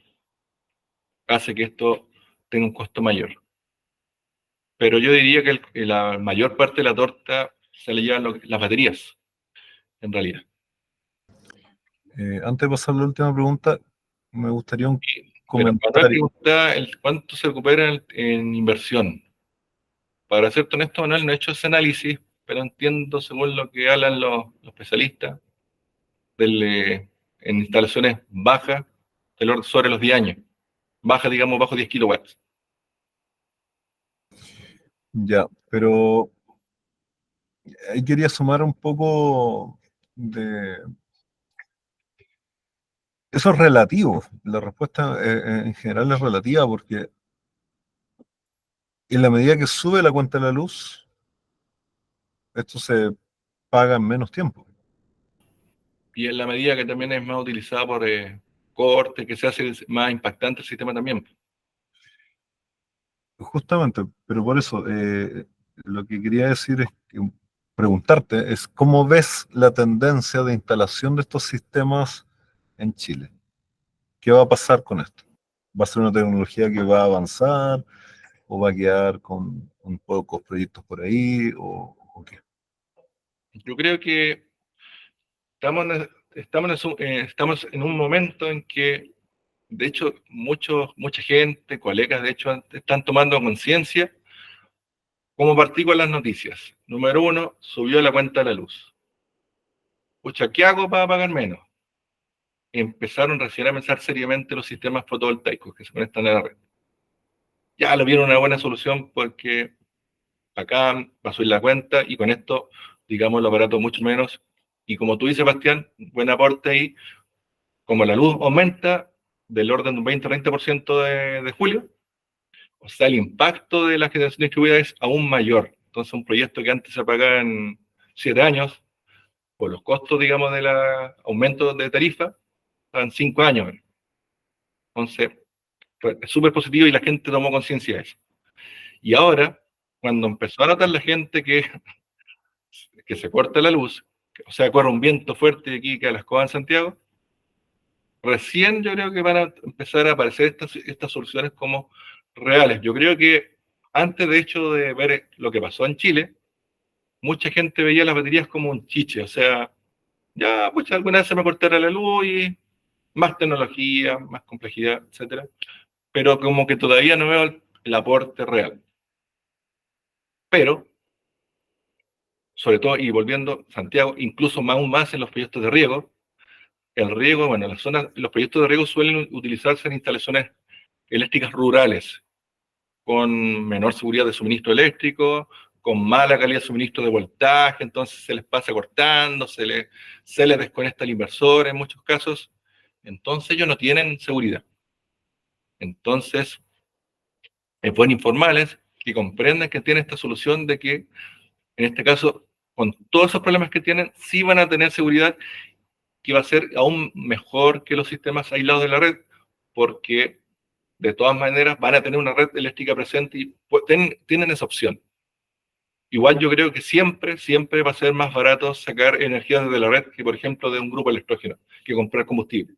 hace que esto tenga un costo mayor. Pero yo diría que la mayor parte de la torta se le llevan las baterías, en realidad. Antes de pasar a la última pregunta, me gustaría un Pero comentario. cuánto se recupera en inversión. Para serte honesto, Manuel, no he hecho ese análisis, pero entiendo, según lo que hablan los especialistas, en instalaciones bajas, del orden sobre los 10 años. Bajas, digamos, bajo 10 kilowatts. Ya, pero ahí quería sumar un poco de... Eso es relativo. La respuesta en general es relativa porque en la medida que sube la cuenta de la luz, esto se paga en menos tiempo. Y en la medida que también es más utilizada por corte, que se hace más impactante el sistema también. Justamente, pero por eso lo que quería decir es preguntarte es cómo ves la tendencia de instalación de estos sistemas en Chile. ¿Qué va a pasar con esto? ¿Va a ser una tecnología que va a avanzar o va a quedar con pocos proyectos por ahí o qué? Yo creo que estamos en un momento en que, de hecho, mucha gente, colegas, de hecho, están tomando conciencia ¿Cómo partí con las noticias? Número 1, subió la cuenta de la luz. Pucha, ¿qué hago para pagar menos? Empezaron recién a pensar seriamente los sistemas fotovoltaicos que se conectan a la red. Ya lo vieron una buena solución porque acá va a subir la cuenta y con esto, digamos, el aparato mucho menos. Y como tú dices, Bastián, buen aporte ahí, como la luz aumenta del orden de un 20-30% de julio, o sea, el impacto de la generación distribuida es aún mayor. Entonces, un proyecto que antes se pagaba en 7 años, por los costos, digamos, del aumento de tarifa, en 5 años. Entonces, es súper positivo y la gente tomó conciencia de eso. Y ahora, cuando empezó a notar la gente que se corta la luz, o sea, corre un viento fuerte de aquí que a las Cobas en Santiago, recién yo creo que van a empezar a aparecer estas soluciones como reales. Yo creo que antes, de hecho, de ver lo que pasó en Chile, mucha gente veía las baterías como un chiche, o sea, ya, pues alguna vez se me cortará la luz y más tecnología, más complejidad, etcétera, pero como que todavía no veo el aporte real. Pero, sobre todo, y volviendo a Santiago, incluso aún más en los proyectos de riego, el riego, bueno, los proyectos de riego suelen utilizarse en instalaciones eléctricas rurales, con menor seguridad de suministro eléctrico, con mala calidad de suministro de voltaje, entonces se les pasa cortando, se les desconecta el inversor en muchos casos, entonces ellos no tienen seguridad. Entonces, es bueno informarles que comprendan que tienen esta solución de que, en este caso, con todos esos problemas que tienen, sí van a tener seguridad, que va a ser aún mejor que los sistemas aislados de la red, porque de todas maneras van a tener una red eléctrica presente y tienen esa opción. Igual yo creo que siempre va a ser más barato sacar energía desde la red que, por ejemplo, de un grupo electrógeno, que comprar combustible.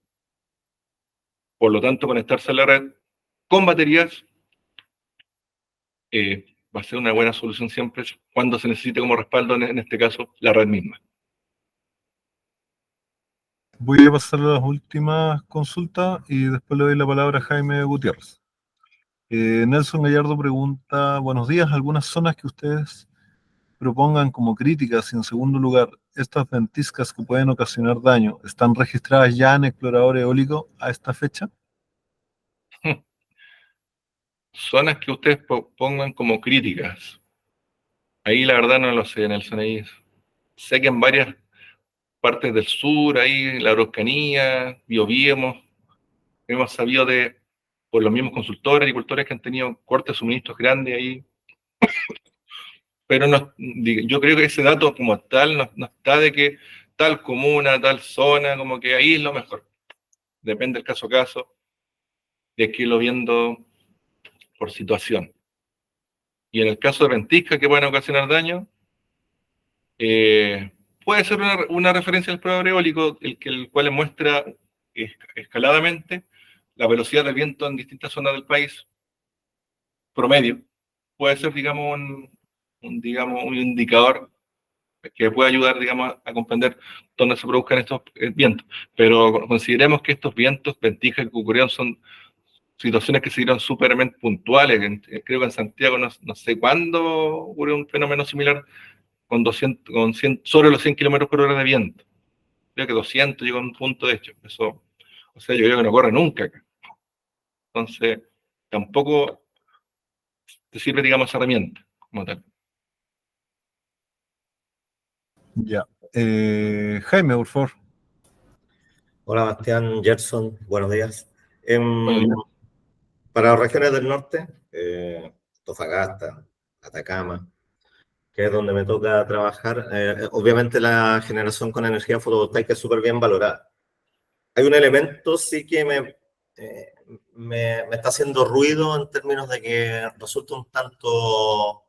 Por lo tanto, conectarse a la red con baterías va a ser una buena solución siempre cuando se necesite como respaldo, en este caso, la red misma. Voy a pasar a las últimas consultas y después le doy la palabra a Jaime Gutiérrez. Nelson Gallardo pregunta, buenos días, ¿algunas zonas que ustedes propongan como críticas? Y en segundo lugar, ¿estas ventiscas que pueden ocasionar daño están registradas ya en explorador eólico a esta fecha? Zonas que ustedes pongan como críticas. Ahí la verdad no lo sé, Nelson. Ahí sé que en varias partes del sur, ahí la Araucanía, Biobío, hemos sabido por los mismos consultores, agricultores que han tenido cortes de suministros grandes ahí. Pero no, yo creo que ese dato como tal no está de que tal comuna, tal zona, como que ahí es lo mejor. Depende del caso a caso, de hay que irlo viendo por situación. Y en el caso de ventiscas que pueden ocasionar daño, puede ser una referencia al explorador eólico, el cual muestra escaladamente la velocidad del viento en distintas zonas del país, promedio. Puede ser, digamos, un indicador que puede ayudar, digamos, a comprender dónde se produzcan estos vientos. Pero consideremos que estos vientos, ventiscas que ocurrieron, son situaciones que se dieron súpermente puntuales. Creo que en Santiago no sé cuándo ocurrió un fenómeno similar con 100, sobre los 100 kilómetros por hora de viento. Creo que 200 llegó a un punto de hecho. Eso, o sea, yo creo que no ocurre nunca acá. Entonces, tampoco te sirve, digamos, esa herramienta como tal. Ya. Jaime, por favor. Hola, Bastián, Gerson, buenos días. Buenos días. Para las regiones del norte, Antofagasta, Atacama, que es donde me toca trabajar, obviamente la generación con energía fotovoltaica es súper bien valorada. Hay un elemento sí que me está haciendo ruido en términos de que resulta un tanto,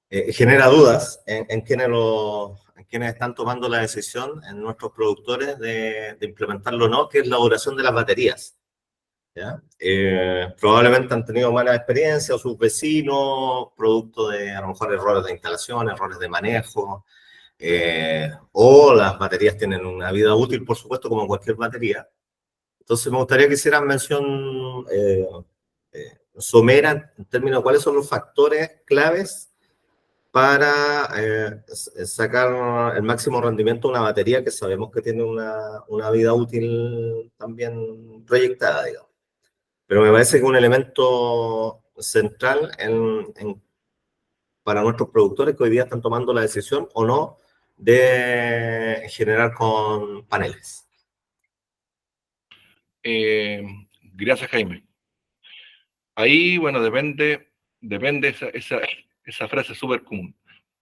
genera dudas en quienes están tomando la decisión, en nuestros productores, de implementarlo o no, que es la duración de las baterías. ¿Ya? Probablemente han tenido mala experiencia o sus vecinos, producto de a lo mejor errores de instalación, errores de manejo, o las baterías tienen una vida útil, por supuesto, como cualquier batería. Entonces me gustaría que hicieran mención somera en términos de cuáles son los factores claves para sacar el máximo rendimiento de una batería que sabemos que tiene una vida útil también proyectada, digamos. Pero me parece que un elemento central para nuestros productores que hoy día están tomando la decisión o no de generar con paneles. Gracias, Jaime. Ahí, bueno, depende esa frase es súper común,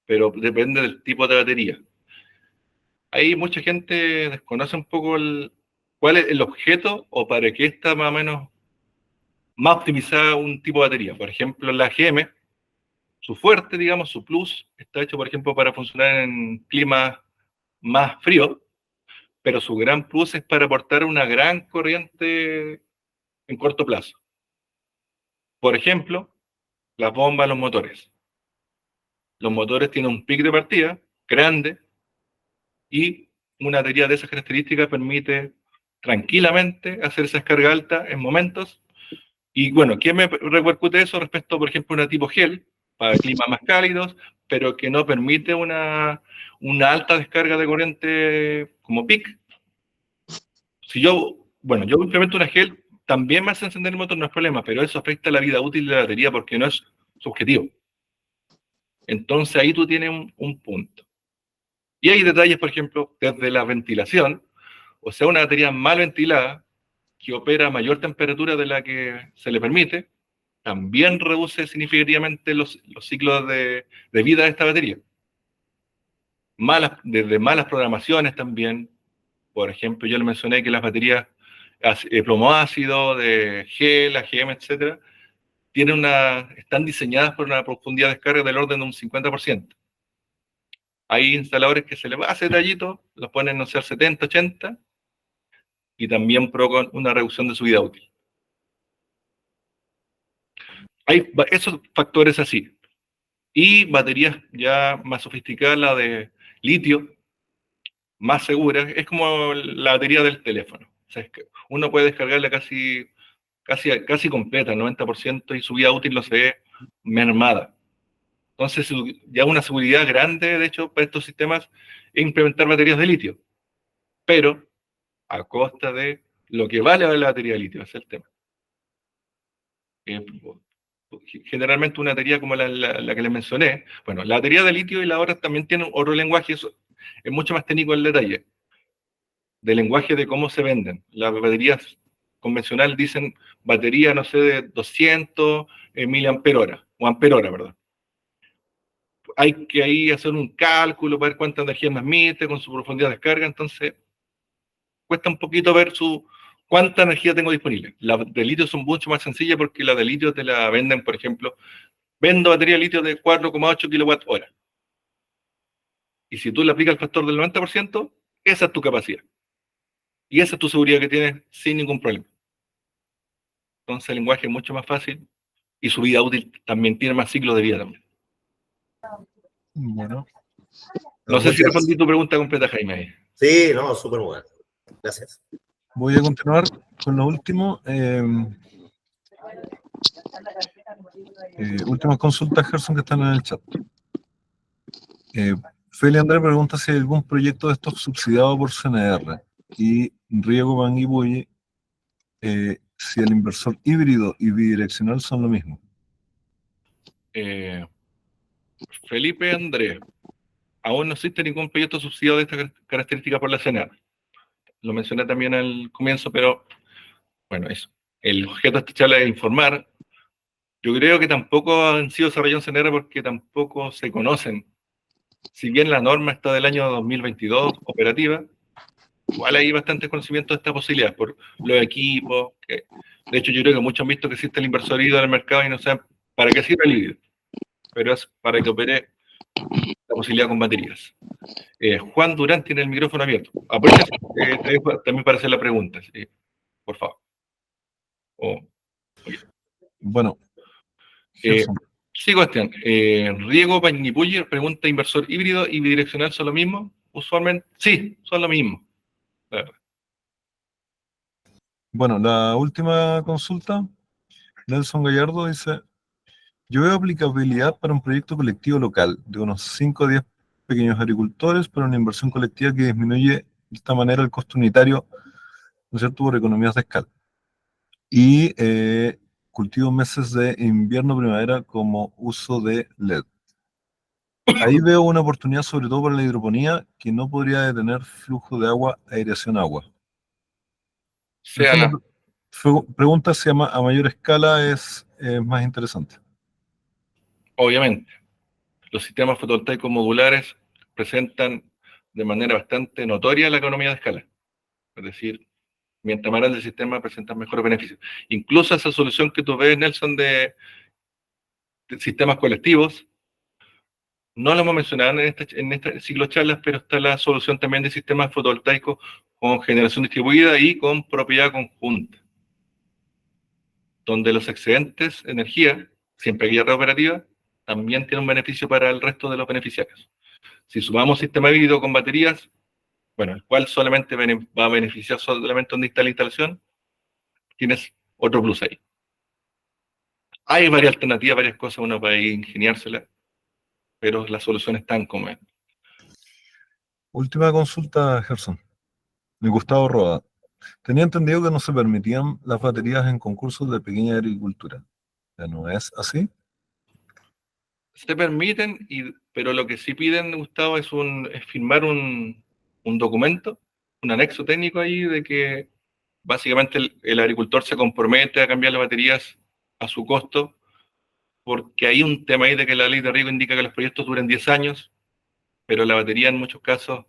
pero depende del tipo de batería. Ahí mucha gente desconoce un poco cuál es el objeto o para qué está más o menos más optimizada un tipo de batería. Por ejemplo, la GM, su fuerte, digamos, su plus, está hecho, por ejemplo, para funcionar en climas más fríos, pero su gran plus es para aportar una gran corriente en corto plazo. Por ejemplo, las bombas, los motores. Los motores tienen un pic de partida grande y una batería de esas características permite tranquilamente hacer esa descarga alta en momentos. Y bueno, ¿qué me repercute eso respecto, por ejemplo, a una tipo gel para climas más cálidos, pero que no permite una alta descarga de corriente como pic? Si yo implemento una gel, también me hace encender el motor, no es problema, pero eso afecta la vida útil de la batería porque no es subjetivo. Entonces ahí tú tienes un punto. Y hay detalles, por ejemplo, desde la ventilación, o sea, una batería mal ventilada, que opera a mayor temperatura de la que se le permite, también reduce significativamente los ciclos de vida de esta batería. Desde malas programaciones también, por ejemplo, yo le mencioné que las baterías plomo ácido, de gel, AGM, etcétera, están diseñadas por una profundidad de descarga del orden de un 50%. Hay instaladores que se les va a hacer detallito, los ponen, no sé, al 70, 80, y también provocan una reducción de su vida útil. Hay esos factores así. Y baterías ya más sofisticadas, la de litio, más segura, es como la batería del teléfono. O sea, es que uno puede descargarla casi completa, 90%, y su vida útil no se ve mermada. Entonces, ya una seguridad grande, de hecho, para estos sistemas es implementar baterías de litio, pero a costa de lo que vale la batería de litio, ese es el tema. Generalmente una batería como la que les mencioné, bueno, la batería de litio y la otra también tienen otro lenguaje, eso es mucho más técnico el detalle, del lenguaje de cómo se venden. Las baterías convencionales dicen batería, no sé, de 200 miliamperios o amperios, ¿verdad? Hay que ahí hacer un cálculo para ver cuánta energía me admite con su profundidad de descarga, entonces cuesta un poquito ver cuánta energía tengo disponible. Las de litio son mucho más sencillas porque las de litio te la venden, por ejemplo, vendo batería de litio de 4,8 kWh. Y si tú le aplicas el factor del 90%, esa es tu capacidad. Y esa es tu seguridad que tienes sin ningún problema. Entonces el lenguaje es mucho más fácil y su vida útil también tiene más ciclos de vida también. Bueno. No sé si respondí tu pregunta completa, Jaime. Sí, no, súper bueno. Gracias. Voy a continuar con lo último. Últimas consultas, Gerson, que están en el chat. Feli André pregunta si hay algún proyecto de estos subsidiado por CNR. Y Riego Banguibuyi, si el inversor híbrido y bidireccional son lo mismo. Felipe Andrés, aún no existe ningún proyecto subsidiado de esta característica por la CNR. Lo mencioné también al comienzo, pero bueno, eso. El objeto de esta charla es informar. Yo creo que tampoco han sido desarrollados en CNR porque tampoco se conocen. Si bien la norma está del año 2022, operativa, igual hay bastante conocimiento de esta posibilidad por los equipos. De hecho, yo creo que muchos han visto que existe el inversor híbrido en el mercado y no saben para qué sirve el híbrido. Pero es para que opere la posibilidad con baterías. Juan Durán tiene el micrófono abierto. Aprovecha también para hacer la pregunta, ¿sí? Por favor. Bueno. Sí, Sebastián. Riego Pañipulli pregunta: ¿inversor híbrido y bidireccional son lo mismo? Usualmente, sí, son lo mismo. Bueno, la última consulta, Nelson Gallardo dice: Yo veo aplicabilidad para un proyecto colectivo local de unos 5 a 10 pequeños agricultores para una inversión colectiva que disminuye de esta manera el costo unitario, ¿no es cierto?, por economías de escala. Y cultivo meses de invierno-primavera como uso de LED. Ahí veo una oportunidad sobre todo para la hidroponía que no podría detener flujo de agua, aireación agua. En el fondo, pregunta si a mayor escala es más interesante. Obviamente, los sistemas fotovoltaicos modulares presentan de manera bastante notoria la economía de escala. Es decir, mientras más grande el sistema, presentan mejores beneficios. Incluso esa solución que tú ves, Nelson, de sistemas colectivos, no lo hemos mencionado en este ciclo de charlas, pero está la solución también de sistemas fotovoltaicos con generación distribuida y con propiedad conjunta, donde los excedentes de energía, siempre que haya red operativa, también tienen un beneficio para el resto de los beneficiarios. Si sumamos sistema híbrido con baterías, bueno, el cual solamente va a beneficiar solamente donde está la instalación, tienes otro plus ahí. Hay varias alternativas, varias cosas, uno puede ingeniárselas, pero las soluciones están como es. Última consulta, Gerson. Mi Gustavo Roda. Tenía entendido que no se permitían las baterías en concursos de pequeña agricultura. ¿Ya no es así? Se permiten, pero lo que sí piden, Gustavo, es firmar un documento, un anexo técnico ahí de que básicamente el agricultor se compromete a cambiar las baterías a su costo, porque hay un tema ahí de que la ley de riego indica que los proyectos duran 10 años, pero la batería en muchos casos,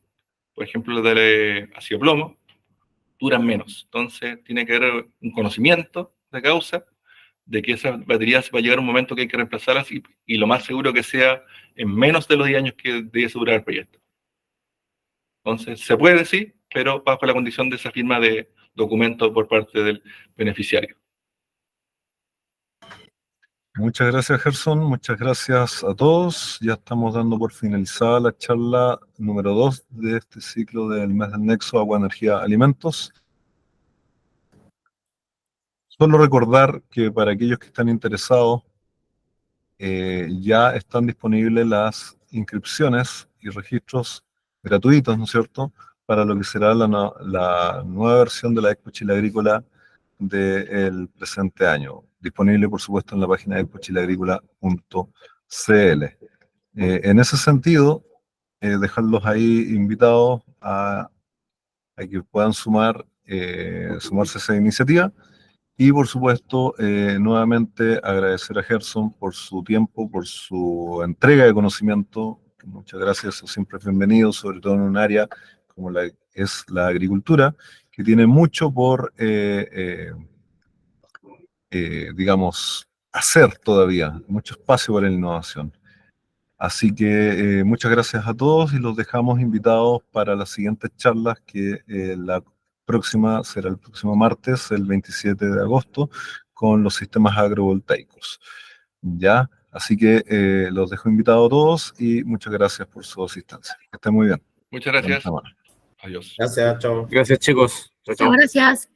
por ejemplo, de ácido plomo, duran menos. Entonces tiene que haber un conocimiento de causa de que esas baterías va a llegar un momento que hay que reemplazarlas y lo más seguro que sea en menos de los 10 años que debe durar el proyecto. Entonces, se puede decir, pero bajo la condición de esa firma de documento por parte del beneficiario. Muchas gracias, Gerson. Muchas gracias a todos. Ya estamos dando por finalizada la charla número 2 de este ciclo del mes del Nexo Agua, Energía, Alimentos. Solo recordar que para aquellos que están interesados, ya están disponibles las inscripciones y registros gratuitos, ¿no es cierto?, para lo que será la nueva versión de la Expo Chile Agrícola del presente año. Disponible, por supuesto, en la página de expochileagrícola.cl. En ese sentido, dejarlos ahí invitados a que puedan sumarse a esa iniciativa. Y por supuesto, nuevamente agradecer a Gerson por su tiempo, por su entrega de conocimiento. Muchas gracias, siempre es bienvenido, sobre todo en un área como es la agricultura, que tiene mucho por, digamos, hacer todavía, mucho espacio para la innovación. Así que muchas gracias a todos y los dejamos invitados para las siguientes charlas, que la próxima será el próximo martes, el 27 de agosto, con los sistemas agrovoltaicos. ¿Ya? Así que los dejo invitados a todos y muchas gracias por su asistencia. Que estén muy bien. Muchas gracias. Adiós. Gracias, chao. Gracias, chicos. Chao, chao. Gracias.